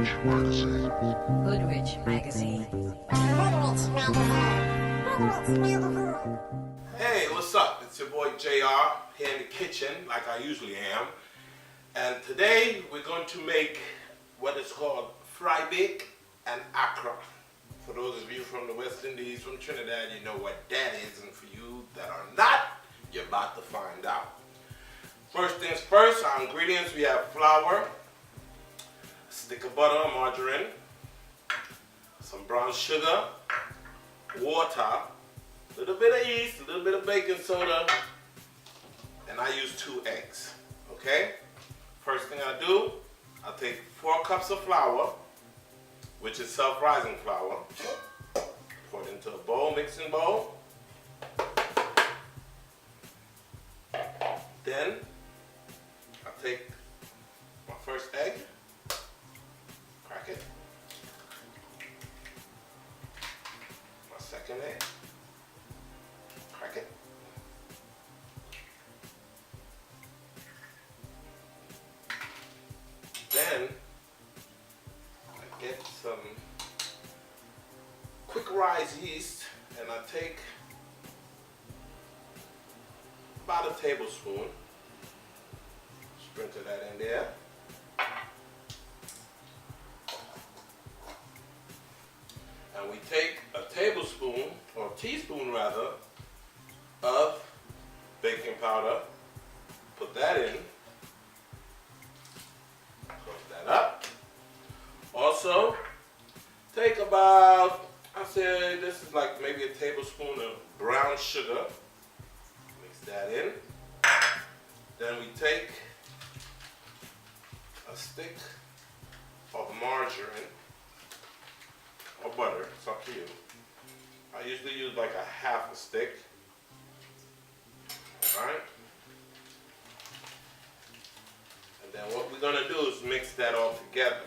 Hoodrich Magazine. Hoodrich Magazine. Hey, what's up? It's your boy JR here in the kitchen, like I usually am. And today we're going to make what is called fry bake and Accra. For those of you from the West Indies, from Trinidad, you know what that is. And for you that are not, you're about to find out. First things first, our ingredients, we have flour, a stick of butter or margarine, some brown sugar, water, a little bit of yeast, a little bit of baking soda, and I use 2 eggs, okay? First thing I do, I take 4 cups of flour, which is self-rising flour, pour it into a bowl, mixing bowl. Then I take my first egg, crack it, my second egg, crack it, then I get some quick rise yeast and I take about a tablespoon, sprinkle that in there. And we take a tablespoon, or a teaspoon rather, of baking powder, put that in, close that up. Also, take about, I say this is like maybe a tablespoon of brown sugar, mix that in. Then we take a stick of margarine or butter, it's up to you. I usually use like a half a stick. Alright? And then what we're gonna do is mix that all together.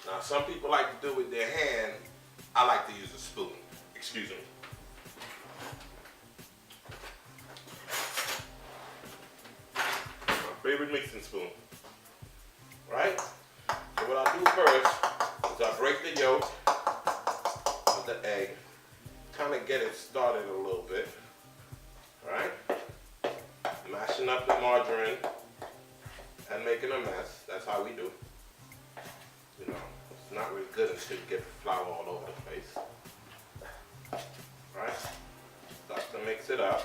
Now some people like to do it with their hand. I like to use a spoon. Excuse me. My favorite mixing spoon. Right? So what I do first is I break the yolk of the egg, kind of get it started a little bit. Right? Mashing up the margarine and making a mess. That's how we do. You know, it's not really good until you get the flour all over the place. Right? Start to mix it up.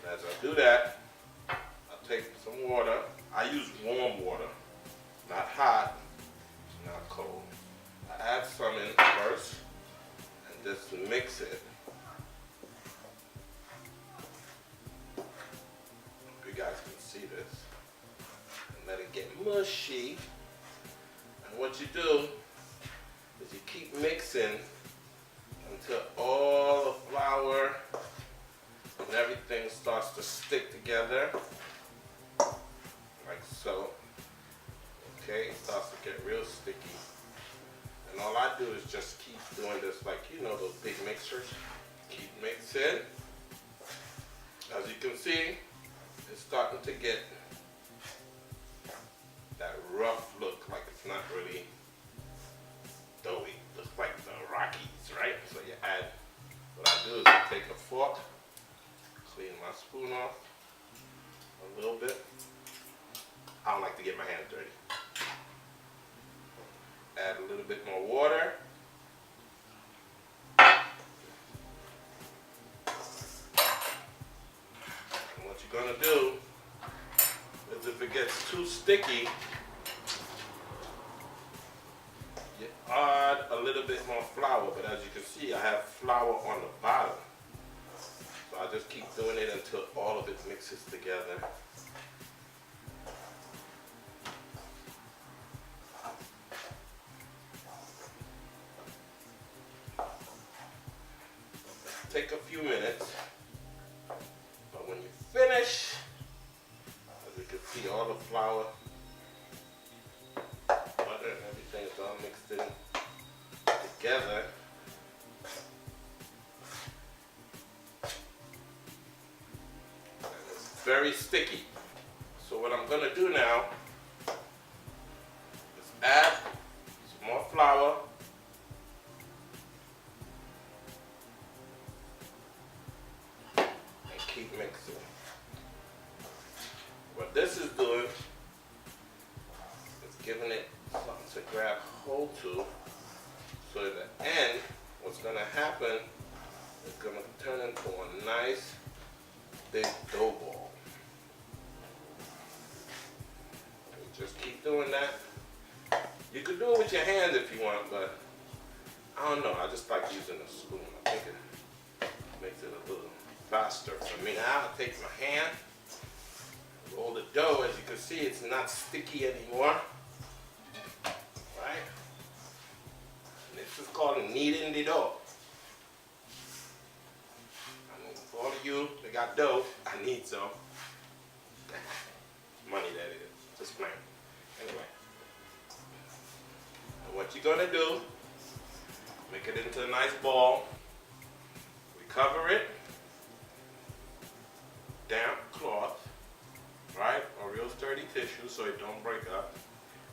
As I do that, I take some water. I use warm water, not hot, not cold. I add some in first and just mix it. Hope you guys can see this. And let it get mushy. And what you do is you keep mixing until all the flour and everything starts to stick together, like so. Okay, it starts to get real sticky. And all I do is just keep doing this, like, you know, those big mixers. Keep mixing. As you can see, it's starting to get that rough look, like it's not really doughy. Looks like the Rockies, right? So you add, what I do is I take a fork, clean my spoon off a little bit. I don't like to get my hands dirty. Add a little bit more water. And what you're gonna do is if it gets too sticky, you add a little bit more flour, but as you can see, I have flour on the bottom. So I just keep doing it until all of it mixes together. Take a few minutes, but when you finish, as you can see, all the flour, butter, and everything is all mixed in together. And it's very sticky. So what I'm gonna do now is add some more flour. And keep mixing. What this is doing is giving it something to grab hold to. So at the end, what's gonna happen is gonna turn into a nice big dough ball. Just keep doing that. You could do it with your hands if you want, but I don't know. I just like using a spoon. I think it makes it a little faster for me. Now I'll take my hand, roll the dough. As you can see, it's not sticky anymore. Right? And this is called kneading the dough. I mean, for all of you that got dough, I need some. Money, that is. Just plain. Anyway. And what you're gonna do, make it into a nice ball. We cover it, damp cloth, right? Or real sturdy tissue so it don't break up.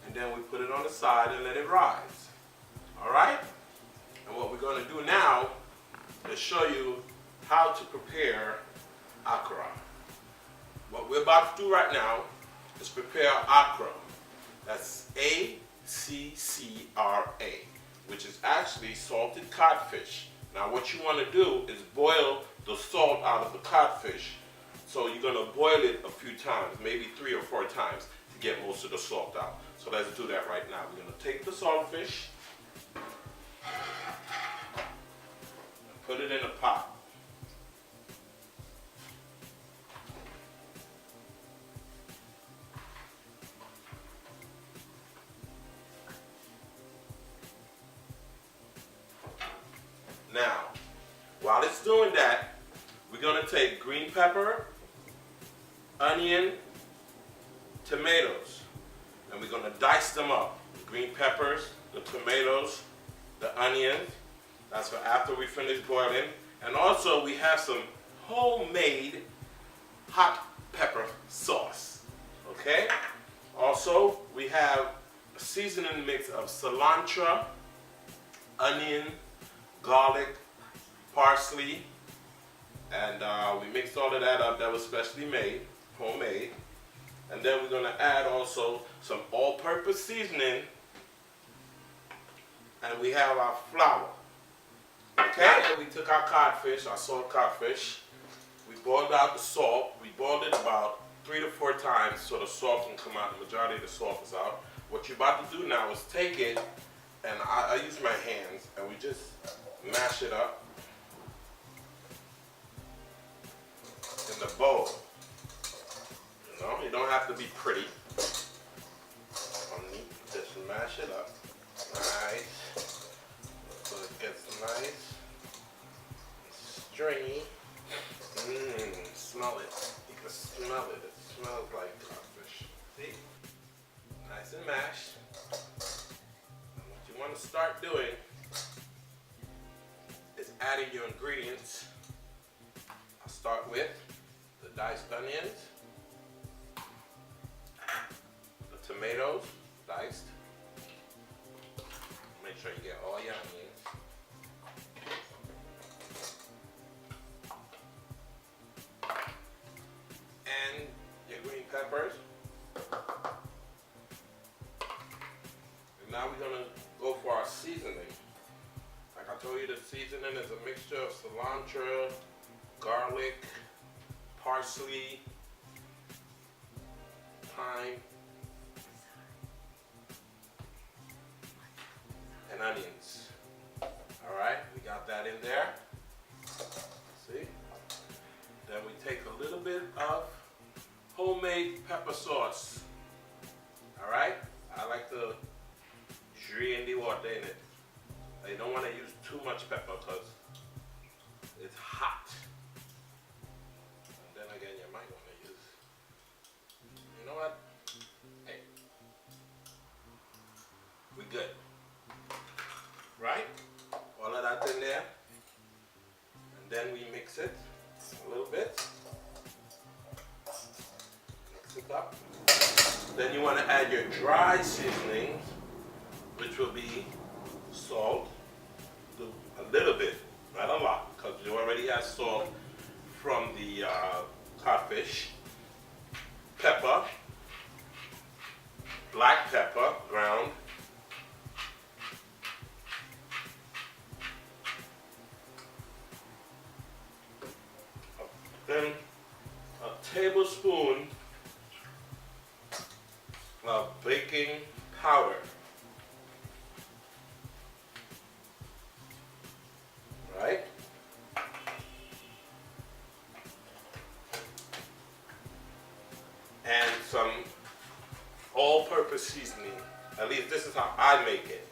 And then we put it on the side and let it rise. All right? And what we're gonna do now is show you how to prepare Accra. What we're about to do right now is prepare Accra. That's A-C-C-R-A, which is actually salted codfish. Now what you want to do is boil the salt out of the codfish. So you're going to boil it a few times, maybe 3 or 4 times to get most of the salt out. So let's do that right now. We're going to take the saltfish and put it in a pot. Now, while it's doing that, we're going to take green pepper, onion, tomatoes, and we're going to dice them up. The green peppers, the tomatoes, the onions. That's for after we finish boiling. And also we have some homemade hot pepper sauce. Okay? Also, we have a seasoning mix of cilantro, onion, garlic, parsley, and we mixed all of that up. That was specially made, homemade. And then we're going to add also some all-purpose seasoning, and we have our flour. Okay, and we took our codfish, our salt codfish. We boiled out the salt. We boiled it about 3 to 4 times so the salt can come out. The majority of the salt is out. What you're about to do now is take it, and I use my hands, and we just mash it up in the bowl. You know, you don't have to be pretty. Just mash it up. Nice. So it gets nice and stringy. Smell it. You can smell it. It smells like codfish. See? Nice and mashed. And what you want to start doing is adding your ingredients. I'll start with the diced onions, the tomatoes, diced. Make sure you get all your onions. And your green peppers. And now we're gonna go for our seasoning. Like I told you, the seasoning is a mixture of cilantro, garlic, parsley, thyme, and onions. Alright, we got that in there. See? Then we take a little bit of homemade pepper sauce. Alright? I like to drain the water in it. You don't want to use too much pepper because it's hot. And then again, you might want to use, you know what? Hey, we good. Right? All of that in there. And then we mix it a little bit. Mix it up. Then you want to add your dry seasonings, which will be salt, a little bit, not a lot, because you already have salt from the codfish, pepper, black pepper, ground, then a tablespoon of baking powder. Right? And some all-purpose seasoning. At least this is how I make it.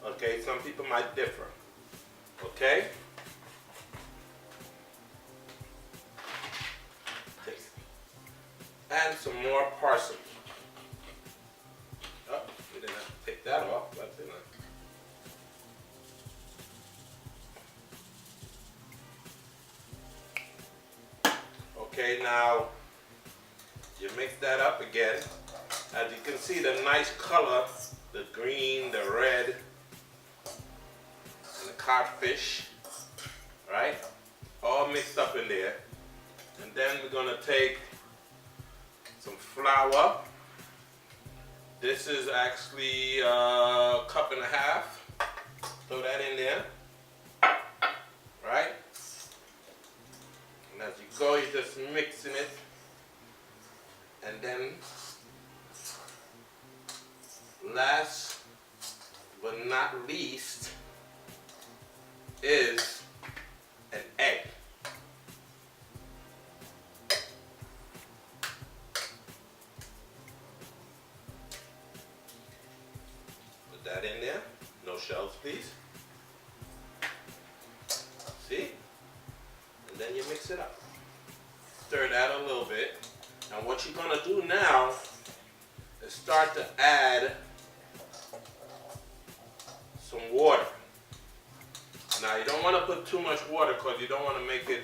Okay? Some people might differ. Okay? And some more parsley. Oh, we didn't have to take that off, but didn't I? Okay, now you mix that up again. As you can see, the nice color, the green, the red, and the codfish, right? All mixed up in there. And then we're gonna take some flour. This is actually a cup and a half. Throw that in there, right? And as you go, you're just mixing it. And then, last but not least, is an egg. Put that in there. No shells, please. See? And then you mix it up. Stir that a little bit. And what you're going to do now is start to add some water. Now you don't want to put too much water because you don't want to make it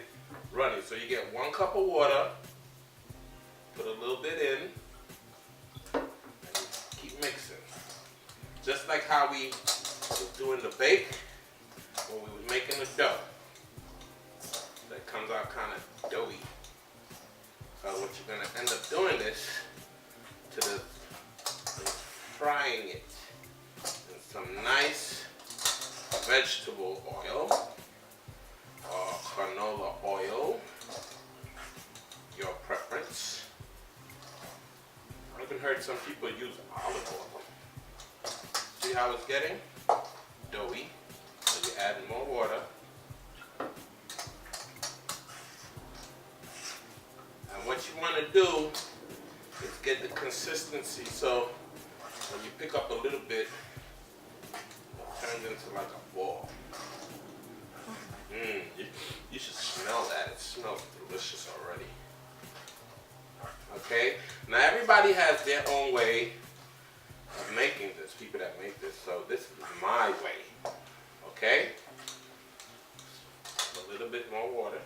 runny. So you get 1 cup of water, put a little bit in, and keep mixing. Just like how we were doing the bake when we were making the dough. That comes out kind of doughy. What you're going to end up doing is frying it in some nice vegetable oil or canola oil, your preference. I even heard some people use olive oil. See how it's getting? Doughy. So you add more water. What you want to do is get the consistency so when you pick up a little bit, it turns into like a ball. You should smell that. It smells delicious already. Okay? Now everybody has their own way of making this, people that make this. So this is my way. Okay? A little bit more water.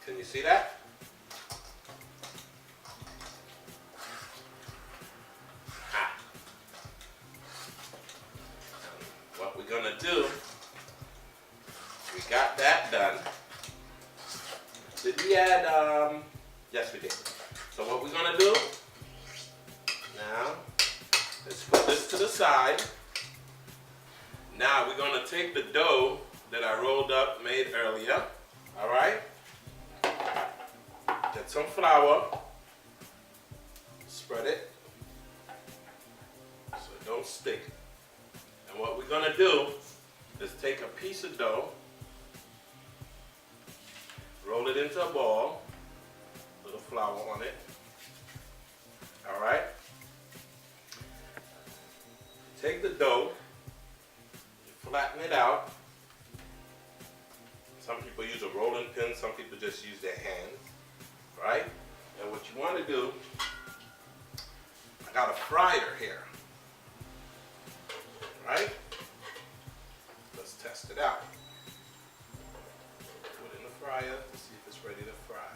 Can you see that? What we're gonna do, we got that done. Did we add, yes we did. So what we're gonna do, now, let's put this to the side. Now we're gonna take the dough that I rolled up, made earlier, all right? Get some flour, spread it so it don't stick. And what we're gonna do is take a piece of dough, roll it into a ball, little flour on it, all right? Take the dough, you flatten it out. Some people use a rolling pin. Some people just use their hands, right? And what you want to do, I got a fryer here, right? Let's test it out. Put it in the fryer to see if it's ready to fry.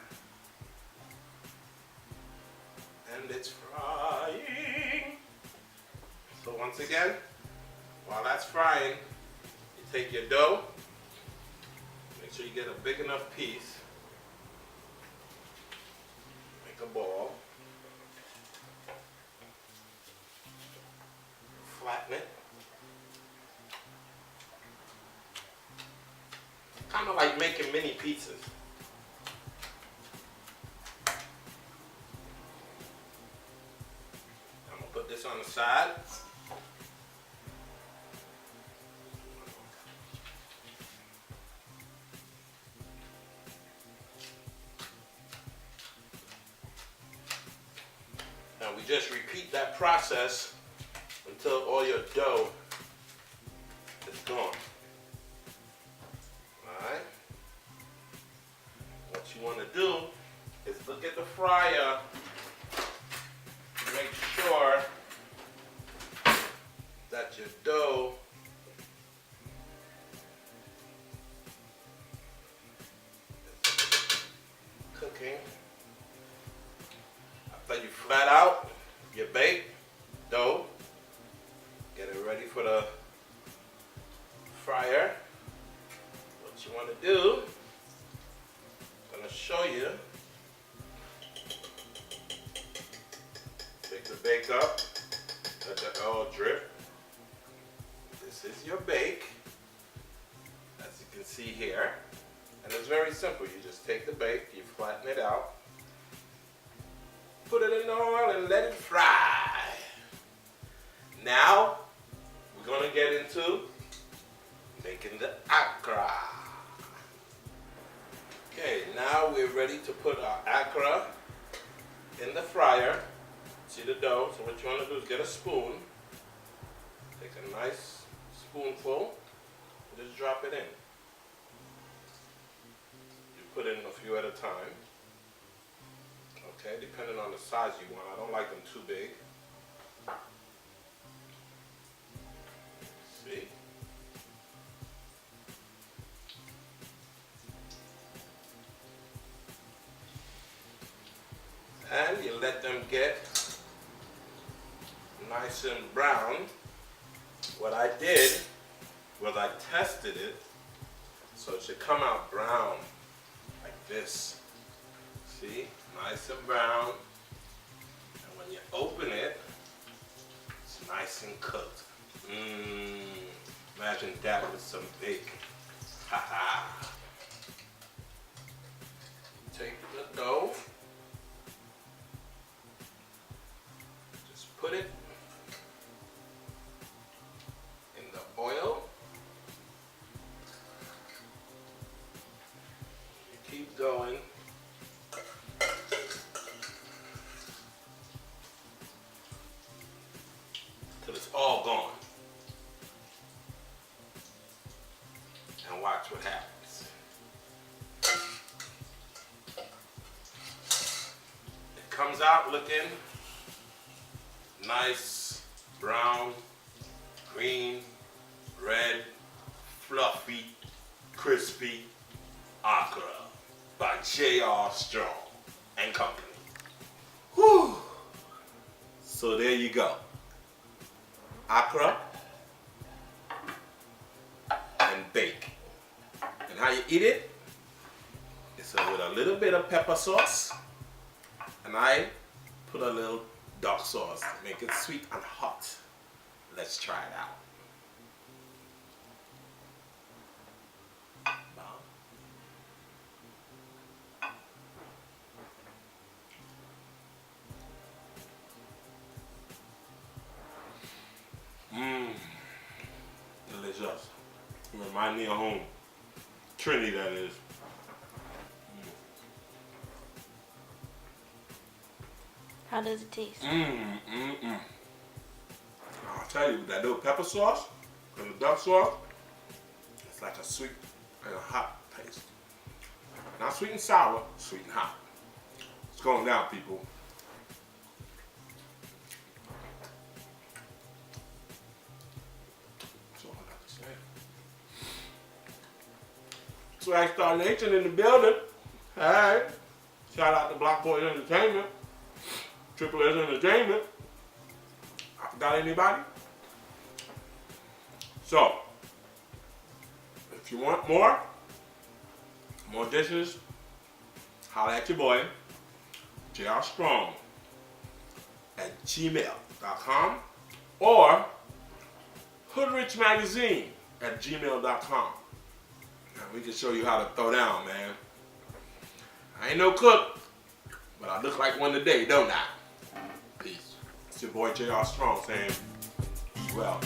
And it's frying. So once again, while that's frying, you take your dough, make sure you get a big enough piece, make a ball, flatten it, kind of like making mini pizzas. I'm gonna put this on the side. Now we just repeat that process until all your dough is gone. Alright? What you want to do is look at the fryer, make sure that your dough is cooking. After you flat out your baked dough, get it ready for the fryer. What you want to do, I'm going to show you. Take the bake up, let the oil drip. This is your bake, as you can see here. And it's very simple. You just take the bake, you flatten it out, put it in the oil and let it fry. Now, we're going to get into making the Accra. Okay, now we're ready to put our Accra in the fryer. See the dough? So what you want to do is get a spoon. Take a nice spoonful and just drop it in. You put in a few at a time. Okay, depending on the size you want. I don't like them too big. See? And you let them get nice and brown. What I did was I tested it so it should come out brown like this. See? Nice and brown. And when you open it, it's nice and cooked. Imagine that with some bacon. Ha-ha. Take the dough. Just put it in the oil. You keep going. Till it's all gone. And watch what happens. It comes out looking nice, brown, green, red, fluffy, crispy Accra by J.R. Strongg and Company. Whew. So there you go. Accra and bake. And how you eat it is with a little bit of pepper sauce, and I put a little dark sauce to make it sweet and hot. Let's try it out. Delicious. Remind me of home. Trinidad, that is. How does it taste? I'll tell you, that little pepper sauce and the duck sauce, it's like a sweet and a hot taste. Not sweet and sour, sweet and hot. It's going down, people. That's all I got to say. Swag Star Nation in the building. Hey. Shout out to Block Boys Entertainment. Triple S Entertainment. Got anybody? So, if you want more dishes, holla at your boy, JR Strongg at gmail.com or Hoodrich Magazine at gmail.com. Now we can show you how to throw down, man. I ain't no cook, but I look like one today, don't I? Peace. It's your boy JR Strongg saying, eat well.